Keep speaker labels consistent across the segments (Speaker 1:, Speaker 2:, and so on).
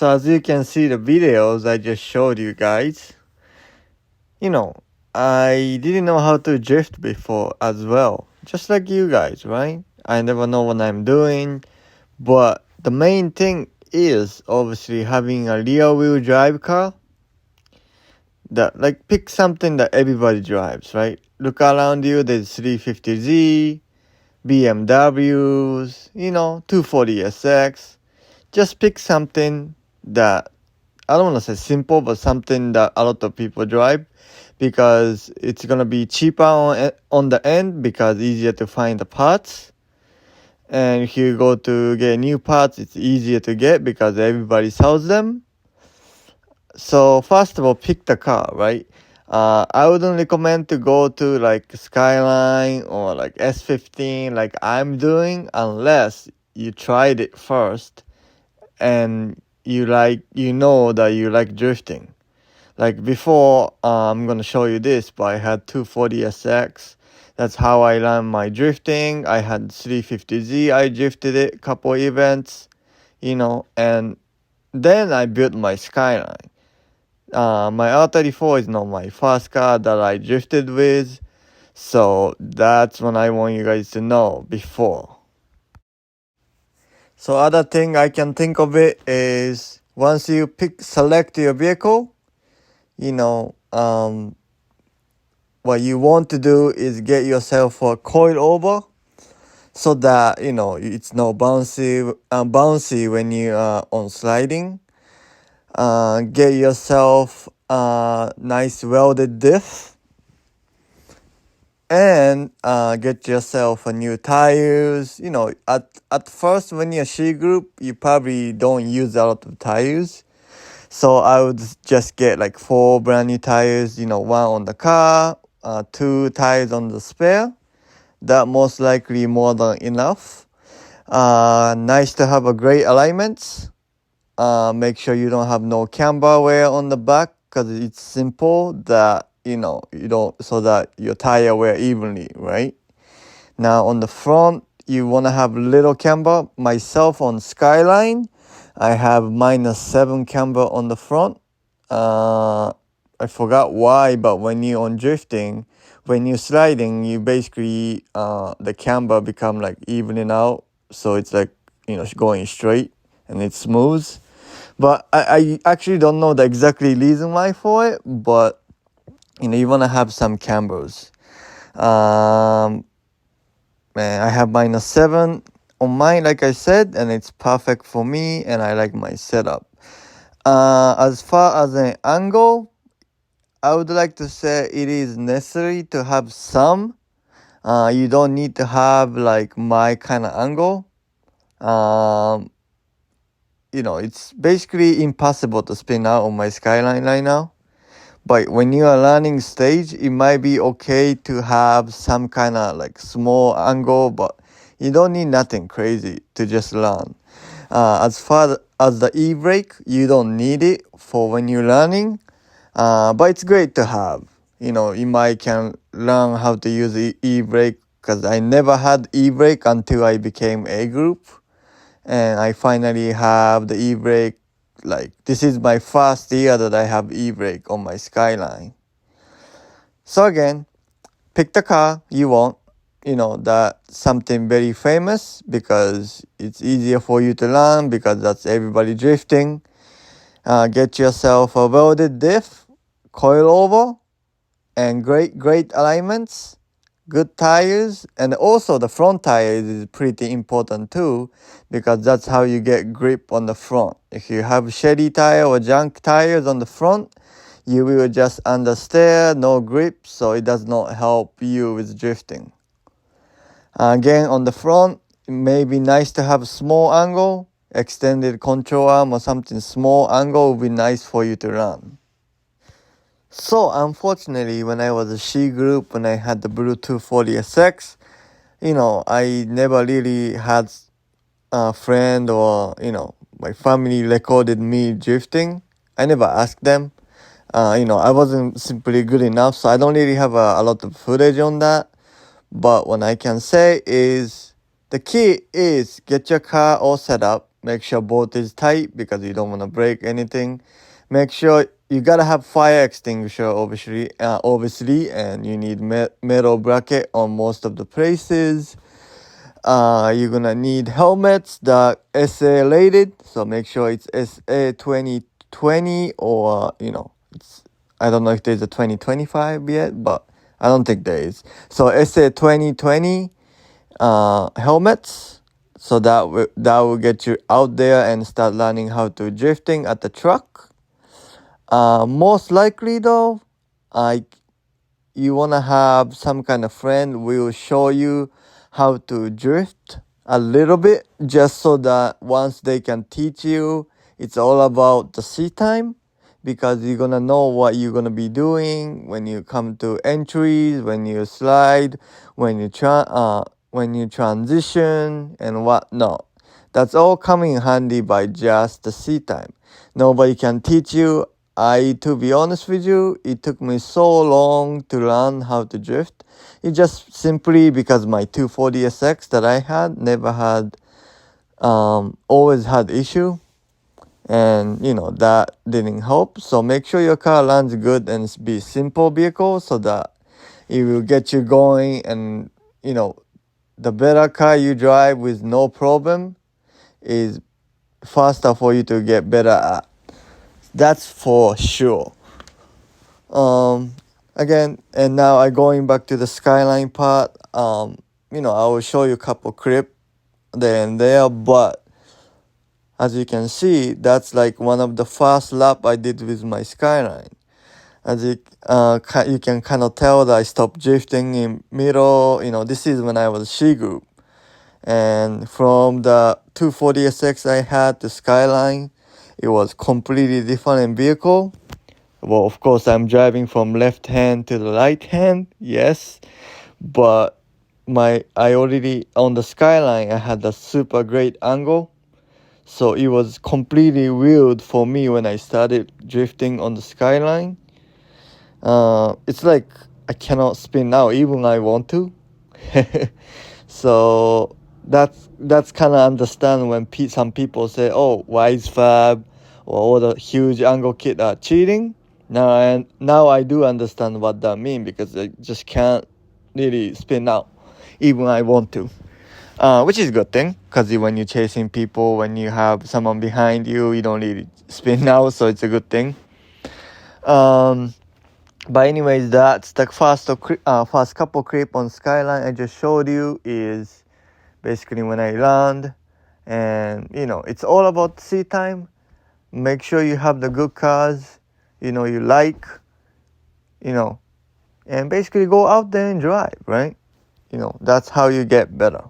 Speaker 1: So as you can see the videos I just showed you guys, I didn't know how to drift before as well. Just like you guys, right? I never know what I'm doing. But the main thing is obviously having a rear wheel drive car. That pick something that everybody drives, right? Look around you, there's 350Z, BMWs, 240SX. Just pick something that, I don't want to say simple, but something that a lot of people drive, because it's going to be cheaper on the end, because easier to find the parts. And if you go to get new parts, it's easier to get because everybody sells them. So first of all, pick the car, right? I wouldn't recommend to go to Skyline or S15 like I'm doing, unless you tried it first and you that you like drifting. Like before, I'm gonna show you this, but I had 240SX. That's how I learned my drifting. I had 350Z. I drifted it couple events, and then I built my Skyline. My R34 is not my first car that I drifted with, so that's what I want you guys to know before. So other thing I can think of it is, once you select your vehicle, what you want to do is get yourself a coilover, so that it's not bouncy when you are on sliding. Get yourself a nice welded diff, and get yourself a new tires. At first when you're C group, you probably don't use a lot of tires. So I would just get like 4 brand new tires, one on the car, 2 tires on the spare. That most likely more than enough. Nice to have a great alignments. Make sure you don't have no camber wear on the back because it's simple that you don't, so that your tire wear evenly, right? Now on the front, you want to have little camber. Myself on Skyline, I have -7 camber on the front. I forgot why, but when you're on drifting, when you're sliding, you basically the camber become like evening out, so it's like going straight and it's smooth. But I actually don't know the exactly reason why for it, but you want to have some cambers. Man, I have -7 on mine, like I said, and it's perfect for me, and I like my setup. As far as an angle, I would like to say it is necessary to have some. You don't need to have like my kind of angle. It's basically impossible to spin out on my Skyline right now. But when you are learning stage, it might be okay to have some kind of like small angle, but you don't need nothing crazy to just learn. As far as the e-brake, you don't need it for when you're learning, but it's great to have. You might can learn how to use e-brake because I never had e-brake until I became A group, and I finally have the e-brake. Like this is my first year that I have e-brake on my Skyline. So again, pick the car you want. That something very famous because it's easier for you to learn because that's everybody drifting. Get yourself a welded diff, coilover, and great alignments, good tires, and also the front tires is pretty important too because that's how you get grip on the front. If you have shitty tire or junk tires on the front, you will just understeer, no grip, so it does not help you with drifting. Again, on the front, it may be nice to have a small angle, extended control arm or something small angle would be nice for you to run. So unfortunately, when I was a C group, when I had the Bluetooth 40SX, I never really had a friend or, my family recorded me drifting. I never asked them. I wasn't simply good enough, so I don't really have a lot of footage on that. But what I can say is the key is get your car all set up. Make sure bolt is tight because you don't want to break anything. Make sure you gotta have fire extinguisher, obviously, and you need metal bracket on most of the places. You're gonna need helmets that SA rated, so make sure it's SA 2020 or I don't know if there's a 2025 yet, but I don't think there is. So SA 2020 helmets, so that will get you out there and start learning how to drifting at the truck. Most likely though, you wanna have some kind of friend will show you how to drift a little bit, just so that once they can teach you, it's all about the seat time, because you're gonna know what you're gonna be doing when you come to entries, when you slide, when you transition and whatnot. That's all coming handy by just the seat time. Nobody can teach you. To be honest with you, it took me so long to learn how to drift. It just simply because my 240SX that I had never had, always had issue, and that didn't help. So make sure your car runs good and be simple vehicle so that it will get you going, and the better car you drive with no problem is faster for you to get better at. That's for sure. Again, and now I going back to the Skyline part. I will show you a couple clip there and there, but as you can see, that's like one of the first lap I did with my Skyline. As you can kind of tell that I stopped drifting in middle. This is when I was C group, and from the 240SX I had to Skyline, it was completely different vehicle. Well, of course, I'm driving from left hand to the right hand, yes, but I already on the skyline. I had a super great angle, so it was completely weird for me when I started drifting on the skyline. It's like I cannot spin now, even I want to. So that's kind of understand when some people say, "Oh, Wise Fab or all the huge angle kit are cheating." Now I do understand what that means because I just can't really spin out, even I want to. Which is a good thing because when you're chasing people, when you have someone behind you, you don't really spin out, so it's a good thing. But anyways, that's the first couple clip on Skyline I just showed you is basically when I land, and it's all about seat time. Make sure you have the good cars, you like, and basically go out there and drive, right? That's how you get better.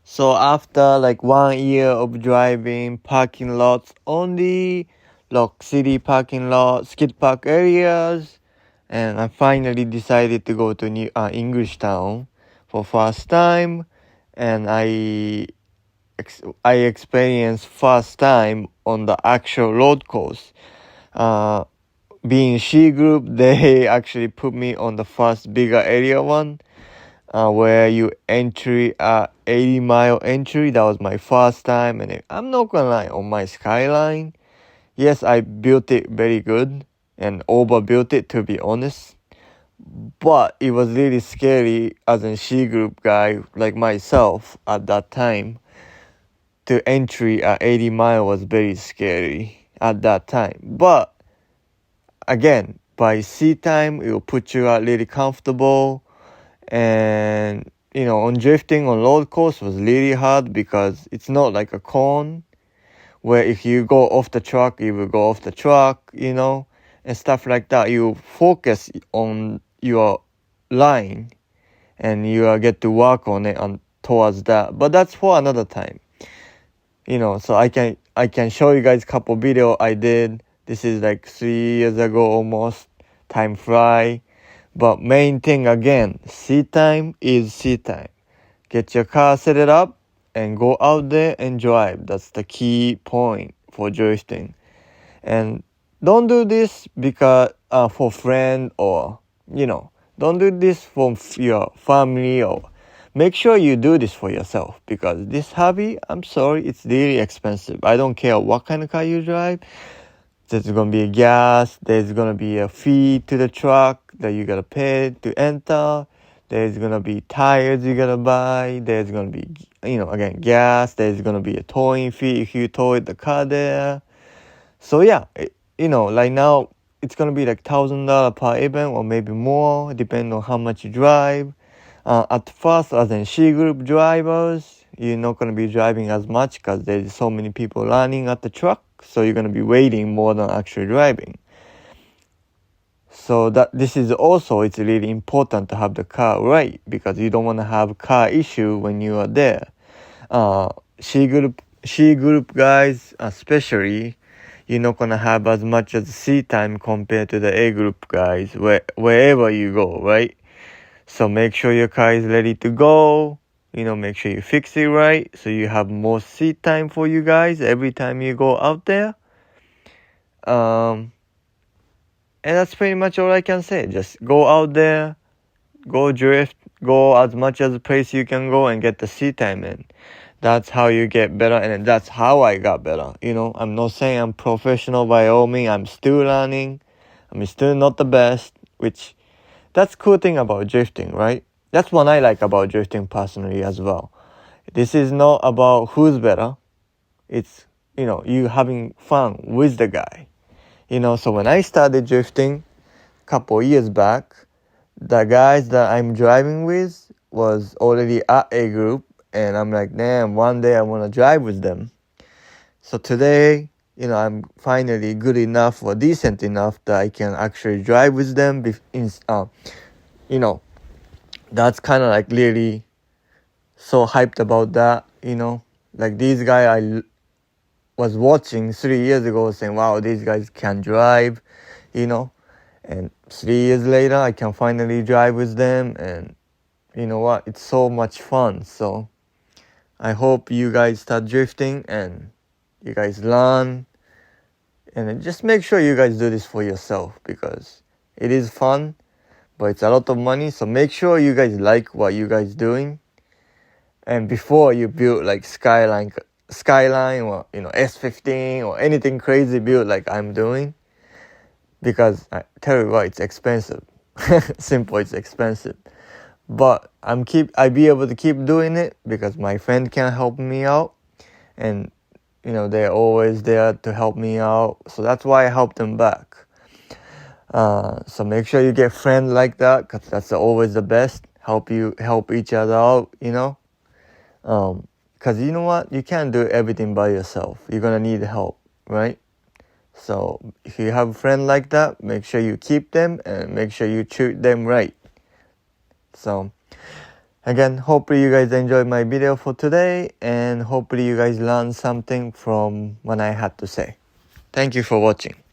Speaker 1: So after like 1 year of driving parking lots only, Lock City parking lot, skid park areas, and I finally decided to go to English Town for first time, and I experienced first time on the actual road course. Being She Group, they actually put me on the first bigger area one. Where you entry 80-mile entry. That was my first time, and I'm not gonna lie, on my Skyline, yes, I built it very good and overbuilt it, to be honest, but it was really scary as a She Group guy like myself at that time. To entry at 80-mile was very scary at that time, but again, by seat time, it will put you out really comfortable. And on drifting on road course was really hard because it's not like a cone where if you go off the track, you will go off the track, and stuff like that. You focus on your line and you get to work on it towards that. But that's for another time. So I can show you guys a couple video I did. This is like 3 years ago almost. Time fly. But main thing again, seat time is seat time. Get your car set it up and go out there and drive. That's the key point for drifting. And don't do this because for friend or don't do this for your family, or make sure you do this for yourself because this hobby, I'm sorry, it's really expensive. I don't care what kind of car you drive. There's gonna be a gas, there's gonna be a fee to the truck that you gotta pay to enter, there's gonna be tires you gotta buy, there's gonna be, again, gas, there's gonna be a towing fee if you tow the car there. So yeah, like now, it's gonna be like $1,000 per event or maybe more, depending on how much you drive. At first, as in She Group drivers, you're not gonna be driving as much because there's so many people running at the truck. So you're going to be waiting more than actually driving. So that this is also, it's really important to have the car right because you don't want to have car issue when you are there. She group guys especially, you're not going to have as much as seat time compared to the A group guys wherever you go, right? So make sure your car is ready to go. Make sure you fix it right so you have more seat time for you guys every time you go out there. And that's pretty much all I can say. Just go out there, go drift, go as much as the place you can go and get the seat time in. That's how you get better, and that's how I got better. I'm not saying I'm professional by all means. I'm still learning. I'm still not the best, which that's cool thing about drifting, right? That's what I like about drifting personally as well. This is not about who's better. It's, you having fun with the guy. So when I started drifting a couple years back, the guys that I'm driving with was already at A group, and I'm like, damn, one day I want to drive with them. So today, I'm finally good enough or decent enough that I can actually drive with them. That's kind of like really so hyped about that. Like these guys was watching 3 years ago saying, wow, these guys can drive, you know, and 3 years later I can finally drive with them, and you know what, it's so much fun. So I hope you guys start drifting and you guys learn, and then just make sure you guys do this for yourself, because it is fun, but it's a lot of money. So make sure you guys like what you guys doing, and before you build like Skyline or S15 or anything crazy build like I'm doing, because I tell you what, it's expensive. Simple, it's expensive. But I be able to keep doing it because my friend can help me out, and they're always there to help me out. So that's why I help them back. So make sure you get friends like that, because that's always the best. Help each other out. Because you know what, you can't do everything by yourself. You're gonna need help, right? So if you have a friend like that, make sure you keep them and make sure you treat them right. So again, hopefully you guys enjoyed my video for today, and hopefully you guys learned something from what I had to say. Thank you for watching.